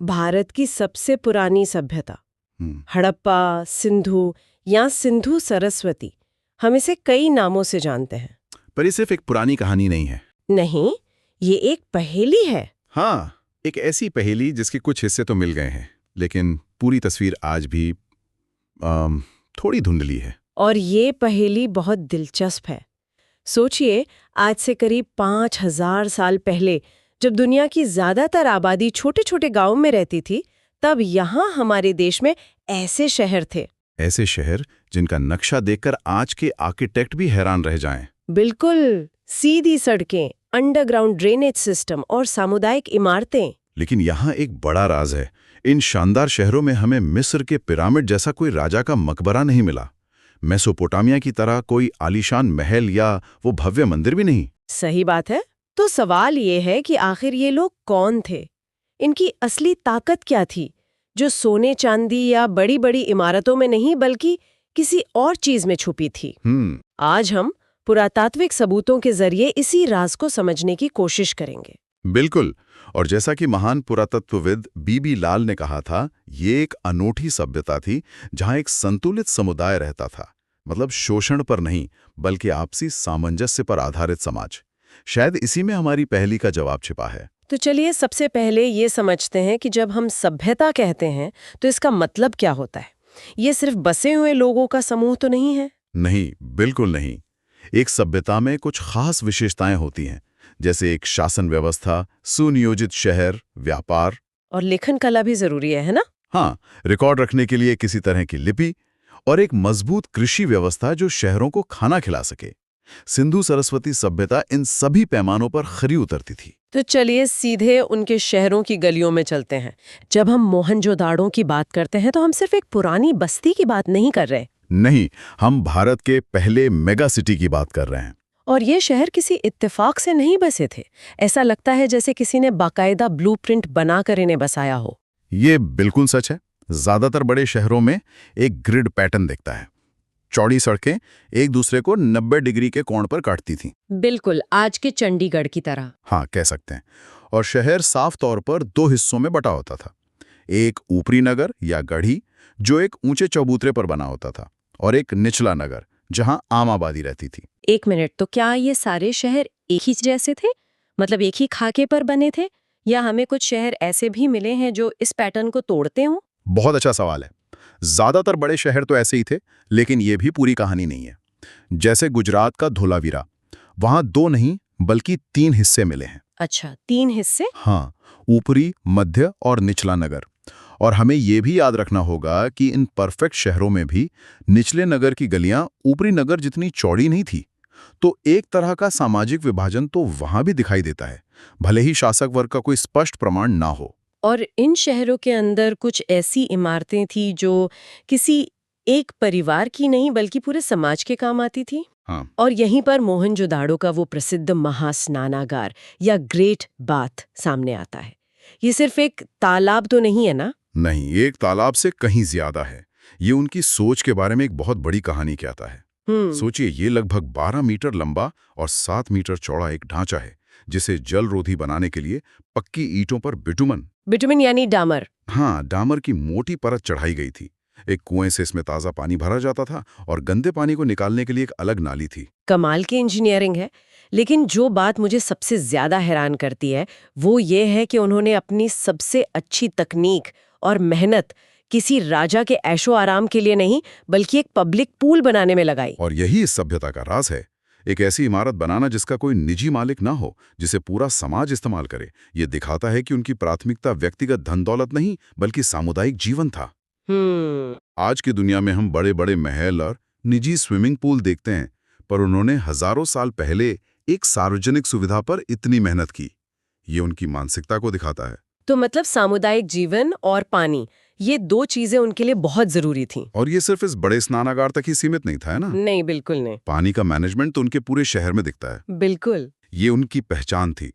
भारत की सबसे पुरानी सभ्यता हड़प्पा, सिंधु या सिंधु सरस्वती, हम इसे कई नामों से जानते हैं। पर ये सिर्फ एक पुरानी कहानी नहीं है। नहीं, ये एक पहेली है। हाँ, एक ऐसी पहेली जिसके कुछ हिस्से तो मिल गए हैं, लेकिन पूरी तस्वीर आज भी थोड़ी धुंधली है। और ये पहेली बहुत दिलचस्प है। सोचिए, आज से करीब 5000 साल पहले जब दुनिया की ज्यादातर आबादी छोटे छोटे गांवों में रहती थी, तब यहाँ हमारे देश में ऐसे शहर थे। ऐसे शहर जिनका नक्शा देखकर आज के आर्किटेक्ट भी हैरान रह जाएं। बिल्कुल, सीधी सड़कें, अंडरग्राउंड ड्रेनेज सिस्टम और सामुदायिक इमारतें। लेकिन यहाँ एक बड़ा राज है। इन शानदार शहरों में हमें मिस्र के पिरामिड जैसा कोई राजा का मकबरा नहीं मिला। मेसोपोटामिया की तरह कोई आलीशान महल या वो भव्य मंदिर भी नहीं। सही बात है। तो सवाल ये है कि आखिर ये लोग कौन थे? इनकी असली ताकत क्या थी, जो सोने चांदी या बड़ी बड़ी इमारतों में नहीं बल्कि किसी और चीज में छुपी थी? आज हम पुरातात्विक सबूतों के जरिए इसी राज को समझने की कोशिश करेंगे। बिल्कुल। और जैसा कि महान पुरातत्वविद बीबी लाल ने कहा था, ये एक अनूठी सभ्यता थी जहां एक संतुलित समुदाय रहता था। मतलब शोषण पर नहीं, बल्कि आपसी सामंजस्य पर आधारित समाज। शायद इसी में हमारी पहेली का जवाब छिपा है। तो चलिए सबसे पहले ये समझते हैं कि जब हम सभ्यता कहते हैं तो इसका मतलब क्या होता है। ये सिर्फ बसे हुए लोगों का समूह तो नहीं है? नहीं, बिल्कुल नहीं। एक सभ्यता में कुछ खास विशेषताएं होती हैं, जैसे एक शासन व्यवस्था, सुनियोजित शहर, व्यापार और लेखन कला भी जरूरी है ना? हाँ, रिकॉर्ड रखने के लिए किसी तरह की लिपि और एक मजबूत कृषि व्यवस्था जो शहरों को खाना खिला सके। सिंधु सरस्वती सभ्यता इन सभी पैमानों पर खरी उतरती थी। तो चलिए सीधे उनके शहरों की गलियों में चलते हैं। जब हम मोहनजोदाड़ो की बात करते हैं तो हम सिर्फ एक पुरानी बस्ती की बात नहीं कर रहे। नहीं, हम भारत के पहले मेगा सिटी की बात कर रहे हैं। और ये शहर किसी इत्तेफाक से नहीं बसे थे। ऐसा लगता है जैसे किसी ने बाकायदा ब्लूप्रिंट बनाकर इन्हें बसाया हो। ये बिल्कुल सच है। ज्यादातर बड़े शहरों में एक ग्रिड पैटर्न दिखता है। चौड़ी सड़कें एक दूसरे को 90 डिग्री के कोण पर काटती थीं। बिल्कुल, आज के चंडीगढ़ की तरह। हाँ, कह सकते हैं। और शहर साफ तौर पर 2 हिस्सों में बटा होता था। एक ऊपरी नगर या गढ़ी, जो एक ऊंचे चबूतरे पर बना होता था, और एक निचला नगर, जहां आम आबादी रहती थी। एक मिनट, तो क्या ये सारे शहर एक ही जैसे थे? मतलब एक ही खाके पर बने थे, या हमें कुछ शहर ऐसे भी मिले हैं जो इस पैटर्न को तोड़ते हों? बहुत अच्छा सवाल है। ज्यादातर बड़े शहर तो ऐसे ही थे, लेकिन ये भी पूरी कहानी नहीं है। जैसे गुजरात का धोलावीरा, वहां 2 नहीं बल्कि 3 हिस्से मिले हैं। अच्छा, 3 हिस्से? हाँ, ऊपरी, मध्य और निचला नगर। और हमें ये भी याद रखना होगा कि इन परफेक्ट शहरों में भी निचले नगर की गलियां ऊपरी नगर जितनी चौड़ी नहीं थी। तो एक तरह का सामाजिक विभाजन तो वहां भी दिखाई देता है, भले ही शासक वर्ग का कोई स्पष्ट प्रमाण ना हो। और इन शहरों के अंदर कुछ ऐसी इमारतें थी जो किसी एक परिवार की नहीं बल्कि पूरे समाज के काम आती थी। हाँ। और यहीं पर मोहनजोदाड़ो का वो प्रसिद्ध महास्नानागार या ग्रेट बाथ सामने आता है। ये सिर्फ एक तालाब तो नहीं है ना? नहीं, एक तालाब से कहीं ज्यादा है। ये उनकी सोच के बारे में एक बहुत बड़ी कहानी कहता है। सोचिए, ये लगभग 12 मीटर लंबा और 7 मीटर चौड़ा एक ढांचा है, जिसे जल रोधी बनाने के लिए पक्की ईंटों पर बिटुमेन यानी डामर। हाँ, डामर की मोटी परत चढ़ाई गई थी। एक कुएं से इसमें ताज़ा पानी भरा जाता था और गंदे पानी को निकालने के लिए एक अलग नाली थी। कमाल की इंजीनियरिंग है। लेकिन जो बात मुझे सबसे ज्यादा हैरान करती है वो ये है कि उन्होंने अपनी सबसे अच्छी तकनीक और मेहनत किसी राजा के ऐशो आराम के लिए नहीं बल्कि एक पब्लिक पूल बनाने में लगाई। और यही इस सभ्यता का राज है। एक ऐसी इमारत बनाना जिसका कोई निजी मालिक ना हो, जिसे पूरा समाज इस्तेमाल करे। ये दिखाता है कि उनकी प्राथमिकता व्यक्तिगत धन दौलत नहीं बल्कि सामुदायिक जीवन था। आज की दुनिया में हम बड़े बड़े महल और निजी स्विमिंग पूल देखते हैं, पर उन्होंने हजारों साल पहले एक सार्वजनिक सुविधा पर इतनी मेहनत की। ये उनकी मानसिकता को दिखाता है। तो मतलब सामुदायिक जीवन और पानी, ये 2 चीजें उनके लिए बहुत जरूरी थीं। और ये सिर्फ इस बड़े स्नानागार तक ही सीमित नहीं था, है ना? नहीं, बिल्कुल नहीं। पानी का मैनेजमेंट तो उनके पूरे शहर में दिखता है। बिल्कुल। ये उनकी पहचान थी।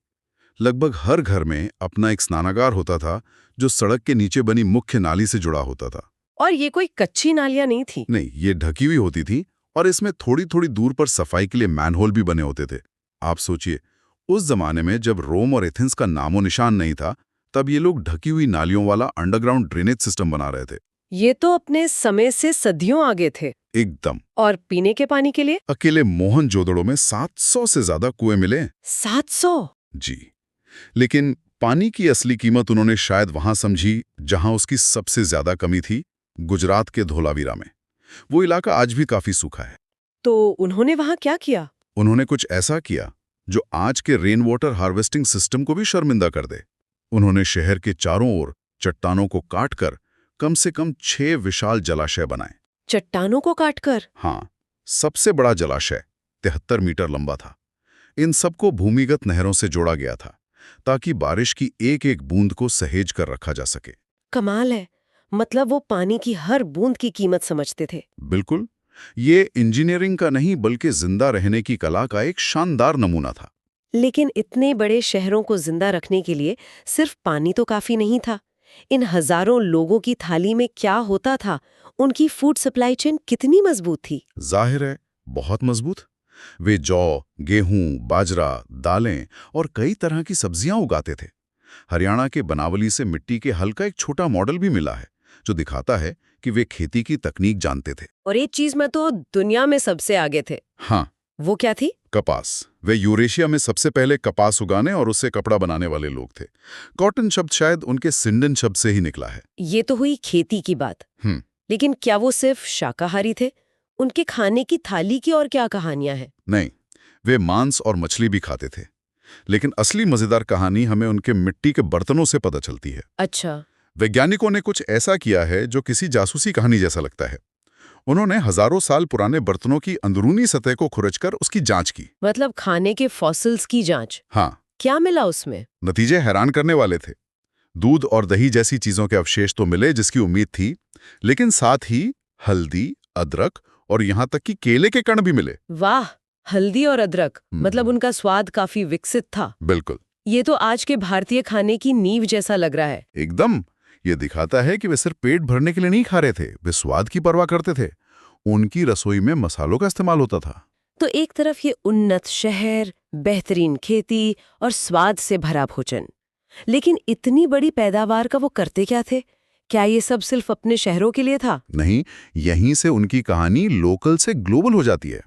लगभग हर घर में अपना एक स्नानागार होता था, जो सड़क के नीचे बनी मुख्य नाली से जुड़ा होता था। और ये कोई कच्ची नालियां नहीं थी? नहीं, ये ढकी हुई होती थी और इसमें थोड़ी थोड़ी दूर पर सफाई के लिए मैनहोल भी बने होते थे। आप सोचिए, उस जमाने में जब रोम और एथेंस का नामो निशान नहीं था, तब ये लोग ढकी हुई नालियों वाला अंडरग्राउंड ड्रेनेज सिस्टम बना रहे थे। ये तो अपने समय से सदियों आगे थे। एकदम। और पीने के पानी के लिए? अकेले मोहनजोदड़ो में 700 से ज्यादा कुएं मिले। 700? जी। लेकिन पानी की असली कीमत उन्होंने शायद वहां समझी जहां उसकी सबसे ज्यादा कमी थी, गुजरात के धोलावीरा में। वो इलाका आज भी काफी सूखा है। तो उन्होंने वहां क्या किया? उन्होंने कुछ ऐसा किया जो आज के रेन वाटर हार्वेस्टिंग सिस्टम को भी शर्मिंदा कर दे। उन्होंने शहर के चारों ओर चट्टानों को काटकर कम से कम 6 विशाल जलाशय बनाए। चट्टानों को काटकर? हाँ, सबसे बड़ा जलाशय 73 मीटर लंबा था। इन सबको भूमिगत नहरों से जोड़ा गया था ताकि बारिश की एक एक बूंद को सहेज कर रखा जा सके। कमाल है। मतलब वो पानी की हर बूंद की कीमत समझते थे। बिल्कुल। ये इंजीनियरिंग का नहीं बल्कि जिंदा रहने की कला का एक शानदार नमूना था। लेकिन इतने बड़े शहरों को जिंदा रखने के लिए सिर्फ पानी तो काफी नहीं था। इन हजारों लोगों की थाली में क्या होता था? उनकी फूड सप्लाई चेन कितनी मजबूत थी? जाहिर है, बहुत मजबूत। वे जौ, गेहूं, बाजरा, दालें और कई तरह की सब्जियां उगाते थे। हरियाणा के बनावली से मिट्टी के हल का एक छोटा मॉडल भी मिला है जो दिखाता है कि वे खेती की तकनीक जानते थे। और एक चीज में तो दुनिया में सबसे आगे थे। हाँ। वो क्या थी? कपास। वे यूरेशिया में सबसे पहले कपास उगाने और उससे कपड़ा बनाने वाले लोग थे। कॉटन शब्द शायद उनके सिंडन शब्द से ही निकला है। ये तो हुई खेती की बात। लेकिन क्या वो सिर्फ शाकाहारी थे? उनके खाने की थाली की और क्या कहानियां हैं? नहीं, वे मांस और मछली भी खाते थे। लेकिन असली मजेदार कहानी हमें उनके मिट्टी के बर्तनों से पता चलती है। अच्छा। वैज्ञानिकों ने कुछ ऐसा किया है जो किसी जासूसी कहानी जैसा लगता है। उन्होंने हजारों साल पुराने बर्तनों की अंदरूनी सतह को खुरचकर उसकी जांच की। मतलब खाने के फॉसिल्स की जांच? हाँ। क्या मिला उसमें? नतीजे हैरान करने वाले थे। दूध और दही जैसी चीजों के अवशेष तो मिले जिसकी उम्मीद थी, लेकिन साथ ही हल्दी, अदरक और यहां तक कि केले के कण भी मिले। वाह, हल्दी और अदरक। मतलब उनका स्वाद काफी विकसित था। बिल्कुल। ये तो आज के भारतीय खाने की नींव जैसा लग रहा है। एकदम। ये दिखाता है कि वे सिर्फ पेट भरने के लिए नहीं खा रहे थे, वे स्वाद की परवाह करते थे। उनकी रसोई में मसालों का इस्तेमाल होता था। तो एक तरफ ये उन्नत शहर, बेहतरीन खेती और स्वाद से भरा भोजन, लेकिन इतनी बड़ी पैदावार का वो करते क्या थे? क्या ये सब सिर्फ अपने शहरों के लिए था? नहीं, यहीं से उनकी कहानी लोकल से ग्लोबल हो जाती है।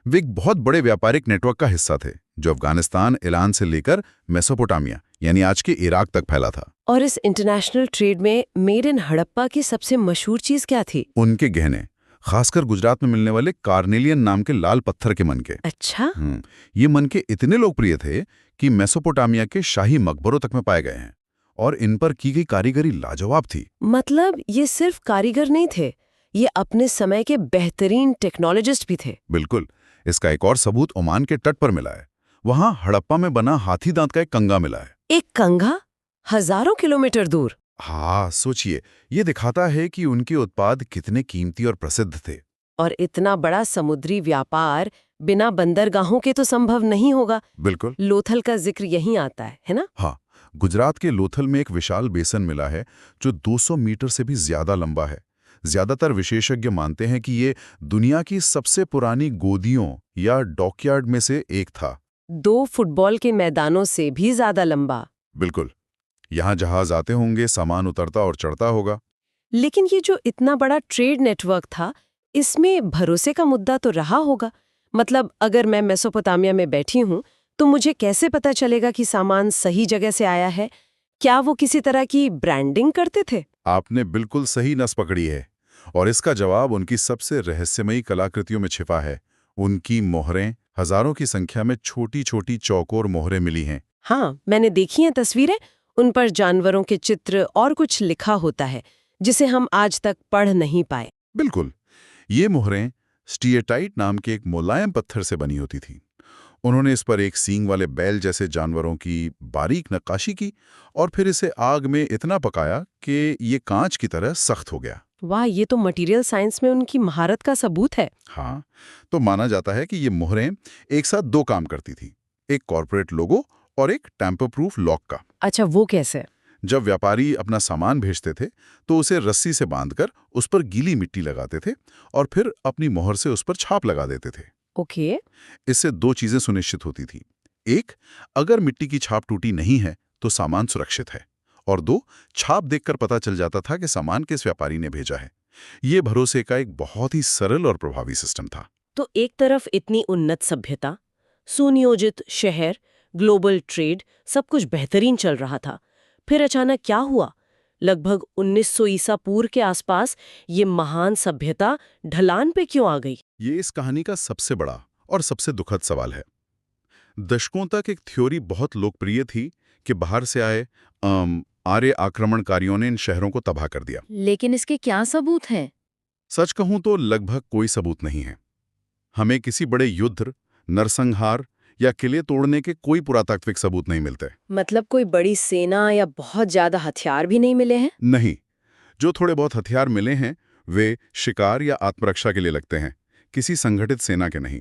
वे एक बहुत बड़े व्यापारिक नेटवर्क का हिस्सा थे जो अफगानिस्तान, ईरान से लेकर मेसोपोटामिया यानी आज के इराक तक फैला था। और इस इंटरनेशनल ट्रेड में मेड इन हड़प्पा की सबसे मशहूर चीज क्या थी? उनके गहने, खासकर गुजरात में मिलने वाले कार्नेलियन नाम के लाल पत्थर के मनके। अच्छा। ये मनके इतने लोकप्रिय थे कि मेसोपोटामिया के शाही मकबरों तक में पाए गए हैं और इन पर की गई कारीगरी लाजवाब थी। मतलब ये सिर्फ कारीगर नहीं थे, ये अपने समय के बेहतरीन टेक्नोलॉजिस्ट भी थे। बिल्कुल। इसका एक और सबूत ओमान के तट पर मिला है। वहां हड़प्पा में बना हाथी दांत का एक कंगा मिला है। एक कंगा? हजारों किलोमीटर दूर? हाँ, सोचिए, ये दिखाता है कि उनके उत्पाद कितने कीमती और प्रसिद्ध थे। और इतना बड़ा समुद्री व्यापार बिना बंदरगाहों के तो संभव नहीं होगा। बिल्कुल। लोथल का जिक्र यहीं आता है ना? हाँ, गुजरात के लोथल में एक विशाल बेसन मिला है जो 200 मीटर से भी ज्यादा लंबा है। ज्यादातर विशेषज्ञ मानते हैं कि ये दुनिया की सबसे पुरानी गोदियों या डॉकयार्ड में से एक था। 2 फुटबॉल के मैदानों से भी ज्यादा लंबा। बिल्कुल। यहाँ जहाज आते होंगे, सामान उतरता और चढ़ता होगा। लेकिन ये जो इतना बड़ा ट्रेड नेटवर्क था, इसमें भरोसे का मुद्दा तो रहा होगा। मतलब अगर मैं मेसोपोटामिया में बैठी हूँ तो मुझे कैसे पता चलेगा कि सामान सही जगह से आया है? क्या वो किसी तरह की ब्रांडिंग करते थे? आपने बिल्कुल सही नस पकड़ी है और इसका जवाब उनकी सबसे रहस्यमयी कलाकृतियों में छिपा है। उनकी मोहरें, हजारों की संख्या में छोटी छोटी चौकोर मोहरें मिली हैं। हाँ, मैंने देखी हैं तस्वीरें। उन पर जानवरों के चित्र और कुछ लिखा होता है जिसे हम आज तक पढ़ नहीं पाए। बिल्कुल। ये मोहरें स्टीएटाइट नाम के एक मुलायम पत्थर से बनी होती थी। उन्होंने इस पर एक सींग वाले बैल जैसे जानवरों की बारीक नक्काशी की और फिर इसे आग में इतना पकाया कि ये कांच की तरह सख्त हो गया। वाह, ये तो मटेरियल साइंस में उनकी महारत का सबूत है। हाँ, तो माना जाता है कि ये मोहरें एक साथ 2 काम करती थी, एक कॉर्पोरेट लोगो और एक टैम्पर प्रूफ लॉक का। अच्छा, वो कैसे? जब व्यापारी अपना सामान भेजते थे तो उसे रस्सी से बांधकर उस पर गीली मिट्टी लगाते थे और फिर अपनी मोहर से उस पर छाप लगा देते थे। ओके। इससे 2 चीजें सुनिश्चित होती थी। एक, अगर मिट्टी की छाप टूटी नहीं है तो सामान सुरक्षित है, और 2 छाप देखकर पता चल जाता था कि सामान किस व्यापारी ने भेजा है। ये भरोसे का एक बहुत ही सरल और प्रभावी सिस्टम था। तो एक तरफ इतनी उन्नत सभ्यता, सुनियोजित शहर, ग्लोबल ट्रेड, सब कुछ बेहतरीन चल रहा था। फिर अचानक क्या हुआ? लगभग 1900 ईसा पूर्व के आसपास ये महान सभ्यता ढलान पे क्यों आ गई? ये इस कहानी का सबसे बड़ा और सबसे दुखद सवाल है। दशकों तक एक थ्योरी बहुत लोकप्रिय थी कि बाहर से आए आर्य आक्रमणकारियों ने इन शहरों को तबाह कर दिया। लेकिन इसके क्या सबूत हैं? सच कहूं तो लगभग कोई सबूत नहीं है। हमें किसी बड़े युद्ध, नरसंहार या किले तोड़ने के कोई पुरातात्विक सबूत नहीं मिलते। मतलब कोई बड़ी सेना या बहुत ज्यादा हथियार भी नहीं मिले हैं? नहीं, जो थोड़े बहुत हथियार मिले हैं वे शिकार या आत्मरक्षा के लिए लगते हैं, किसी संगठित सेना के नहीं।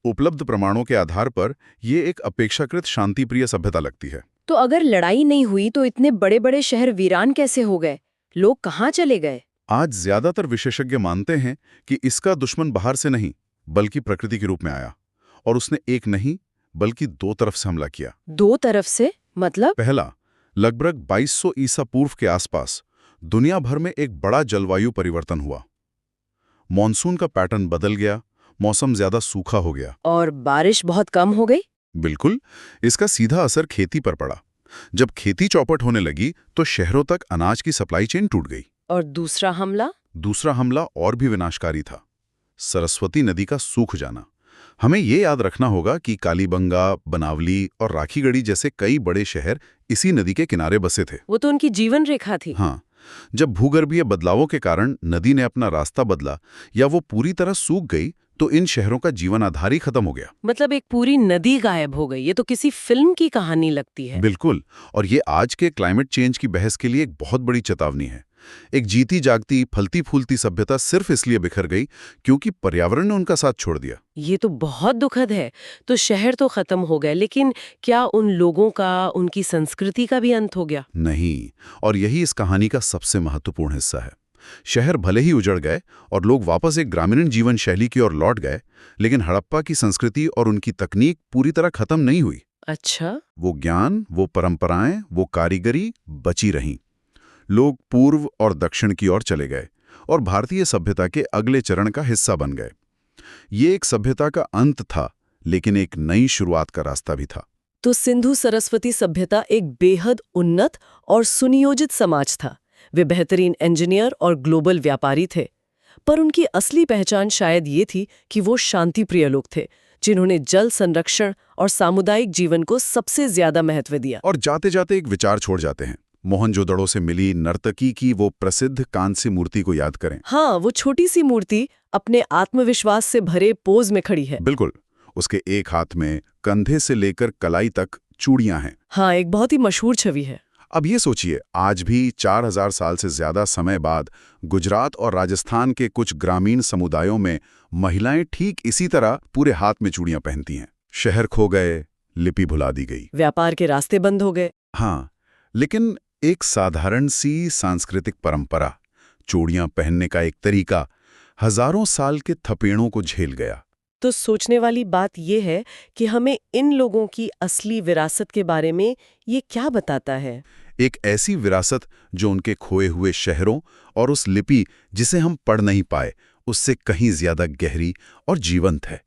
उपलब्ध प्रमाणों के आधार पर ये एक अपेक्षाकृत शांतिप्रिय सभ्यता लगती है। तो अगर लड़ाई नहीं हुई तो इतने बड़े बड़े शहर वीरान कैसे हो गए? लोग कहाँ चले गए? आज ज्यादातर विशेषज्ञ मानते हैं कि इसका दुश्मन बाहर से नहीं बल्कि प्रकृति के रूप में आया, और उसने एक नहीं बल्कि 2 तरफ से हमला किया। 2 तरफ से? मतलब? पहला, लगभग 2200 ईसा पूर्व के आसपास दुनिया भर में एक बड़ा जलवायु परिवर्तन हुआ। मॉनसून का पैटर्न बदल गया, मौसम ज्यादा सूखा हो गया। और बारिश बहुत कम हो गई? बिल्कुल, इसका सीधा असर खेती पर पड़ा। जब खेती चौपट होने लगी तो शहरों तक अनाज की सप्लाई चेन टूट गई। और दूसरा हमला? दूसरा हमला और भी विनाशकारी था, सरस्वती नदी का सूख जाना। हमें ये याद रखना होगा कि कालीबंगा, बनावली और राखीगढ़ी जैसे कई बड़े शहर इसी नदी के किनारे बसे थे। वो तो उनकी जीवन रेखा थी। हाँ, जब भूगर्भीय बदलावों के कारण नदी ने अपना रास्ता बदला या वो पूरी तरह सूख गई तो इन शहरों का जीवन आधार ही खत्म हो गया। मतलब एक पूरी नदी गायब हो गई। ये तो किसी फिल्म की कहानी लगती है। बिल्कुल, और ये आज के क्लाइमेट चेंज की बहस के लिए एक बहुत बड़ी चेतावनी है। एक जीती जागती फलती फूलती सभ्यता सिर्फ इसलिए बिखर गई क्योंकि पर्यावरण ने उनका साथ छोड़ दिया। ये तो बहुत दुखद है। तो शहर तो खत्म हो गए, लेकिन क्या उन लोगों का, उनकी संस्कृति का भी अंत हो गया? नहीं, और यही इस कहानी का सबसे महत्वपूर्ण हिस्सा है। शहर भले ही उजड़ गए और लोग वापस एक ग्रामीण जीवन शैली की ओर लौट गए, लेकिन हड़प्पा की संस्कृति और उनकी तकनीक पूरी तरह खत्म नहीं हुई। अच्छा। वो ज्ञान, वो परंपराएं, वो कारीगरी बची रहीं। लोग पूर्व और दक्षिण की ओर चले गए और भारतीय सभ्यता के अगले चरण का हिस्सा बन गए। ये एक सभ्यता का अंत था, लेकिन एक नई शुरुआत का रास्ता भी था। तो सिंधु सरस्वती सभ्यता एक बेहद उन्नत और सुनियोजित समाज था। वे बेहतरीन इंजीनियर और ग्लोबल व्यापारी थे, पर उनकी असली पहचान शायद ये थी कि वो शांतिप्रिय लोग थे, जिन्होंने जल संरक्षण और सामुदायिक जीवन को सबसे ज्यादा महत्व दिया। और जाते जाते एक विचार छोड़ जाते हैं। मोहनजोदड़ो से मिली नर्तकी की वो प्रसिद्ध कांस्य मूर्ति को याद करें। हाँ, वो छोटी सी मूर्ति अपने आत्मविश्वास से भरे पोज में खड़ी है। बिल्कुल, उसके एक हाथ में कंधे से लेकर कलाई तक चूड़ियां हैं। हाँ, एक बहुत ही मशहूर छवि है। अब ये सोचिए, आज भी 4000 साल से ज्यादा समय बाद गुजरात और राजस्थान के कुछ ग्रामीण समुदायों में महिलाएं ठीक इसी तरह पूरे हाथ में चूड़ियां पहनती हैं। शहर खो गए, लिपि भुला दी गई, व्यापार के रास्ते बंद हो गए। हाँ, लेकिन एक साधारण सी सांस्कृतिक परंपरा, चूड़ियां पहनने का एक तरीका, हजारों साल के थपेड़ों को झेल गया। तो सोचने वाली बात यह है कि हमें इन लोगों की असली विरासत के बारे में ये क्या बताता है? एक ऐसी विरासत जो उनके खोए हुए शहरों और उस लिपि जिसे हम पढ़ नहीं पाए, उससे कहीं ज्यादा गहरी और जीवंत है।